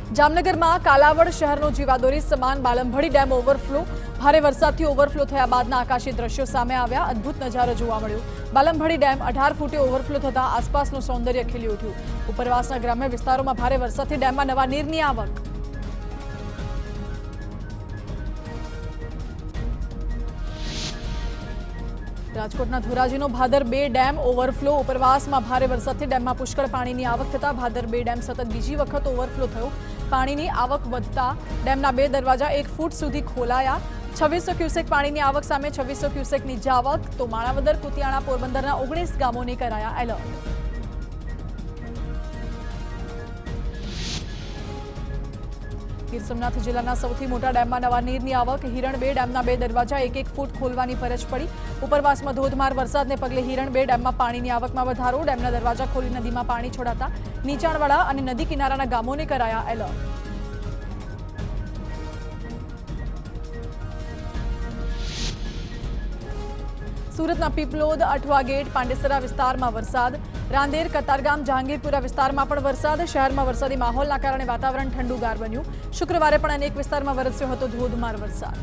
જામનગરમાં કાલાવડ શહેરનો જીવાદોરી સમાન બાલમભડી ડેમ ઓવરફ્લો ભારે વરસાદથી ઓવરફ્લો થયા બાદના આકાશી દ્રશ્યો સામે આવ્યા અદ્ભુત નજારો જોવા મળ્યો બાલમભડી ડેમ 18 ફૂટે ઓવરફ્લો થતા આસપાસનું સૌંદર્ય ખીલી ઉઠ્યું ઉપરવાસના ગ્રામ્ય વિસ્તારોમાં ભારે વરસાદથી ડેમમાં નવા નીરની આવક રાજકોટના ધોરાજીનો ભાદર 2 ડેમ ઓવરફ્લો ઉપરવાસમાં ભારે વરસાદથી ડેમમાં પુષ્કળ પાણીની આવક થતા ભાદર 2 ડેમ સતત બીજી વખત ઓવરફ્લો થયો પાણીની આવક વધતા ડેમના 2 દરવાજા 1 ફૂટ સુધી ખોલાયા 2600 ક્યુસેક પાણીની આવક સામે 2600 ક્યુસેકની જાવક તો માણાવદર કુતિયાણા પોરબંદરના 19 ગામોને કરાયા એલર્ટ ગીર સોમનાથ જિલ્લાના સૌથી મોટા ડેમમાં નવા નીરની આવક હિરણ 2 ડેમના 2 દરવાજા 1-1 ફૂટ ખોલવાની ફરજ પડી ઉપરવાસમાં ધોધમાર વરસાદને પગલે હિરણ 2 ડેમમાં પાણીની આવકમાં વધારો ડેમના દરવાજા ખોલી નદીમાં પાણી છોડાતા નીચાણવાળા અને નદી કિનારાના ગામોને કરાયા એલર્ટ સુરતના પીપલોદ અઠવા ગેટ પાંડેસરા વિસ્તારમાં વરસાદ રાંદેર કતારગામ જહાંગીરપુરા વિસ્તારમાં પણ વરસાદ શહેરમાં વરસાદી માહોલના કારણે વાતાવરણ ઠંડુગાર બન્યું શુક્રવારે પણ અનેક વિસ્તારમાં વરસ્યો હતો ધોધમાર વરસાદ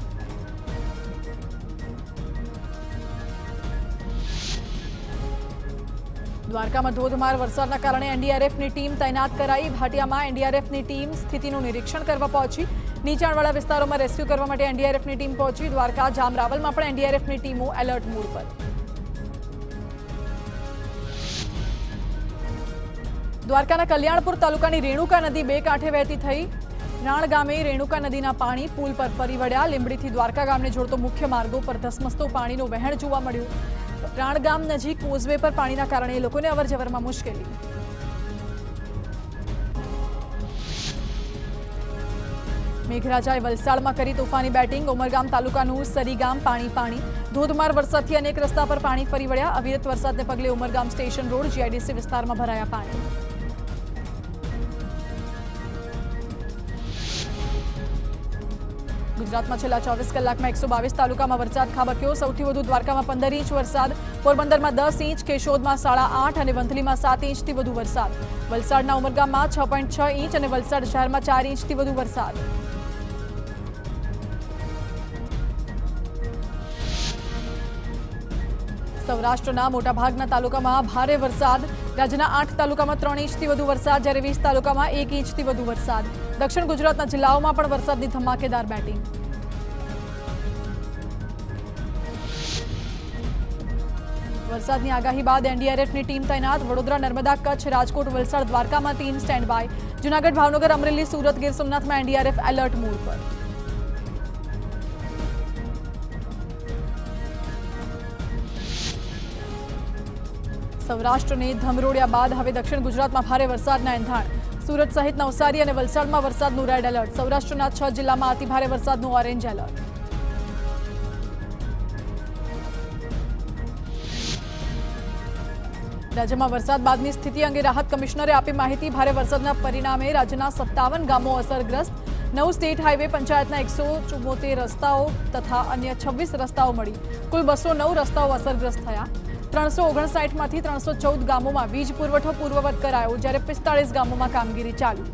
દ્વારકામાં ધોધમાર વરસાદના કારણે એનડીઆરએફની ટીમ તૈનાત કરાઈ ભાટિયામાં એનડીઆરએફની ટીમ સ્થિતિનું નિરીક્ષણ કરવા પહોંચી નીચાણવાળા વિસ્તારોમાં રેસ્ક્યુ કરવા માટે એનડીઆરએફની ટીમ પહોંચી દ્વારકા જામરાવલમાં પણ એનડીઆરએફની ટીમો એલર્ટ મોડ પર દ્વારકાના કલ્યાણપુર તાલુકાની રેણુકા નદી 2 કાંઠે વહેતી થઈ રાણ ગામે રેણુકા નદીના પાણી પુલ પર ફરી વળ્યા લીંબડીથી દ્વારકા ગામને જોડતો મુખ્ય માર્ગો પર ધસમસતો પાણીનું વહેણ જોવા મળ્યું રાણ ગામ નજીક કોઝવે પર પાણીના કારણે લોકોને અવરજવરમાં મુશ્કેલી મેઘરાજાએ વલસાડમાં કરી તોફાની બેટિંગ ઉમરગામ તાલુકાનું સરી ગામ પાણી ધોધમાર વરસાદથી અનેક રસ્તા પર પાણી ફરી વળ્યા અવિરત વરસાદને પગલે ઉમરગામ સ્ટેશન રોડ જીઆઈડીસી વિસ્તારમાં ભરાયા પાણી ગુજરાતમાં છેલ્લા 24 કલાકમાં 122 તાલુકામાં વરસાદ ખાબક્યો સૌથી વધુ દ્વારકામાં 15 ઇંચ વરસાદ પોરબંદરમાં 10 ઇંચ કેશોદમાં 8.5 અને વંથલીમાં 7 ઇંચથી વધુ વરસાદ વલસાડના ઉમરગામમાં 6.6 ઇંચ અને વલસાડ શહેરમાં 4 ઇંચથી વધુ વરસાદ સૌરાષ્ટ્રના મોટાભાગના તાલુકામાં ભારે વરસાદ રાજ્યના 8 તાલુકામાં 3 ઇંચથી વધુ વરસાદ જ્યારે 20 તાલુકામાં 1 ઇંચથી વધુ વરસાદ દક્ષિણ ગુજરાતના જિલ્લાઓમાં પણ વરસાદની ધમાકેદાર બેટિંગ વરસાદની આગાહી બાદ એનડીઆરએફની ટીમ તૈનાત વડોદરા નર્મદા કચ્છ રાજકોટ વલસાડ દ્વારકામાં team stand by Junagadh Bhavnagar Amreli Surat Gir સોમનાથમાં એનડીઆરએફ એલર્ટ મોડ પર સૌરાષ્ટ્રને ધમરોડ્યા બાદ હવે દક્ષિણ ગુજરાતમાં ભારે વરસાદના એંધાણ સુરત સહિત નવસારી અને વલસાડમાં વરસાદનું રેડ એલર્ટ સૌરાષ્ટ્રના 6 જિલ્લામાં અતિભારે વરસાદનું ઓરેન્જ એલર્ટ રાજ્યમાં વરસાદ બાદની સ્થિતિ અંગે રાહત કમિશનરે આપી માહિતી ભારે વરસાદના પરિણામે રાજ્યના 57 ગામો અસરગ્રસ્ત 9 સ્ટેટ હાઈવે પંચાયતના 174 રસ્તાઓ તથા અન્ય 26 રસ્તાઓ મળી કુલ 209 રસ્તાઓ અસરગ્રસ્ત થયા 359માંથી 314 ગામોમાં વીજ પુરવઠો પૂર્વવત કરાયો જ્યારે 45 ગામોમાં કામગીરી ચાલુ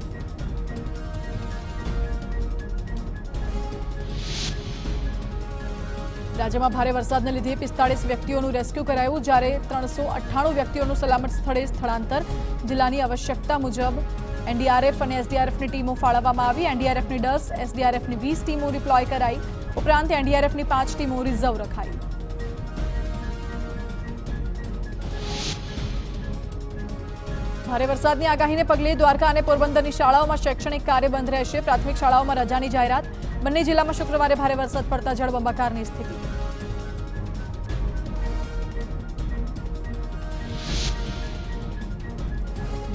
રાજ્યમાં ભારે વરસાદને લીધે 45 વ્યક્તિઓનું રેસ્ક્યુ કરાયું જ્યારે 398 વ્યક્તિઓનું સલામત સ્થળે સ્થળાંતર જિલ્લાની આવશ્યકતા મુજબ એનડીઆરએફ અને એસડીઆરએફની ટીમો ફાળવવામાં આવી એનડીઆરએફની 10 એસડીઆરએફની 20 ટીમો ડિપ્લોય કરાઈ ઉપરાંત એનડીઆરએફની 5 ટીમો રિઝર્વ રખાઈ ભારે વરસાદની આગાહીને પગલે દ્વારકા અને પોરબંદરની શાળાઓમાં શૈક્ષણિક કાર્ય બંધ રહેશે પ્રાથમિક શાળાઓમાં રજાની જાહેરાત બંને જિલ્લામાં શુક્રવારે ભારે વરસાદ પડતા જળબંબાકારની સ્થિતિ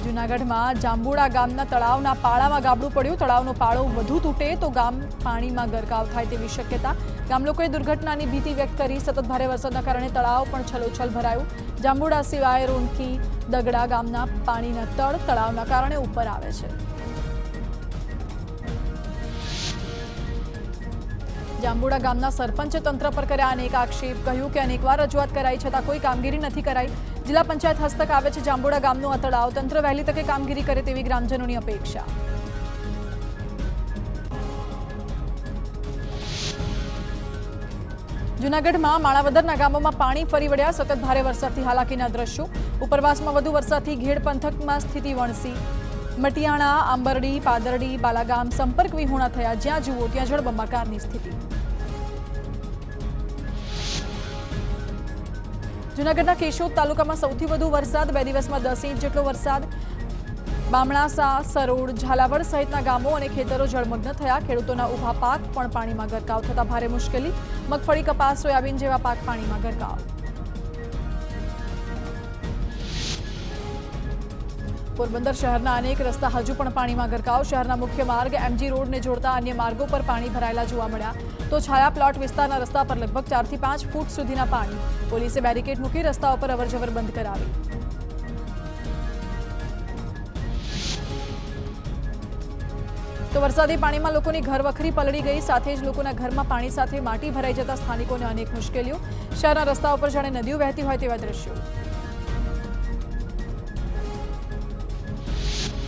જૂનાગઢમાં જાંબુડા ગામના તળાવના પાળામાં ગાબડું પડ્યું તળાવનો પાળો વધુ તૂટે તો ગામ પાણીમાં ગરકાવ થાય તેવી શક્યતા ગામ લોકોએ દુર્ઘટનાની ભીતિ વ્યક્ત કરી સતત ભારે વરસાદના કારણે તળાવ પણ છલોછલ ભરાયું જાંબુડા સિવાય રોનકી દગડા ગામના પાણીના તળ તળાવના કારણે ઉપર આવે છે જાંબુડા ગામના સરપંચે તંત્ર પર કર્યા અનેક આક્ષેપ કહ્યું કે અનેકવાર રજૂઆત કરાઈ છતાં કોઈ કામગીરી નથી કરાઈ જિલ્લા પંચાયત હસ્તક આવે છે જાંબુડા ગામનું આ તળાવ તંત્ર વહેલી તકે કામગીરી કરે તેવી ગ્રામજનોની અપેક્ષા જૂનાગઢમાં માણાવદરના ગામોમાં પાણી ફરી વળ્યા. સતત ભારે વરસાદથી હાલાકીના દ્રશ્યો. ઉપરવાસમાં વધુ વરસાદથી ઘેડ પંથકમાં સ્થિતિ વણસી. મટિયાણા, આંબરડી, પાદરડી, બાલાગામ સંપર્ક વિહોણા થયા. જ્યાં જુઓ ત્યાં જળબંબાકારની સ્થિતિ. જૂનાગઢના કેશોદ તાલુકામાં સૌથી વધુ વરસાદ. 2 દિવસમાં 10 ઇંચ જેટલો વરસાદ. બામણાસા, સરોડ, ઝાલાવડ સહિતના ગામો અને ખેતરો જળમગ્ન થયા. ખેડૂતોના ઊભા પાક પણ પાણીમાં ગરકાવ થતા ભારે મુશ્કેલી. મગફળી, કપાસ, સોયાબીન જેવા પાક પાણીમાં ગરકાવ. પોરબંદર શહેરના અનેક રસ્તા હજુ પણ પાણીમાં ગરકાવ. શહેરના મુખ્ય માર્ગ MG રોડને જોડતા અન્ય માર્ગો પર પાણી ભરાયેલા જોવા મળ્યા. તો છાયા પ્લોટ વિસ્તારના રસ્તા પર લગભગ 4 થી 5 ફૂટ સુધીના પાણી. પોલીસે બેરિકેડ મૂકી રસ્તાઓ પર અવરજવર બંધ કરાવી. તો વરસાદી પાણીમાં લોકોની ઘરવખરી પલળી ગઈ. સાથે જ લોકોના ઘરમાં પાણી સાથે માટી ભરાઈ જતા સ્થાનિકોને અનેક મુશ્કેલીઓ. શહેરના રસ્તાઓ પર જાણે નદીઓ વહેતી હોય તેવા દ્રશ્યો.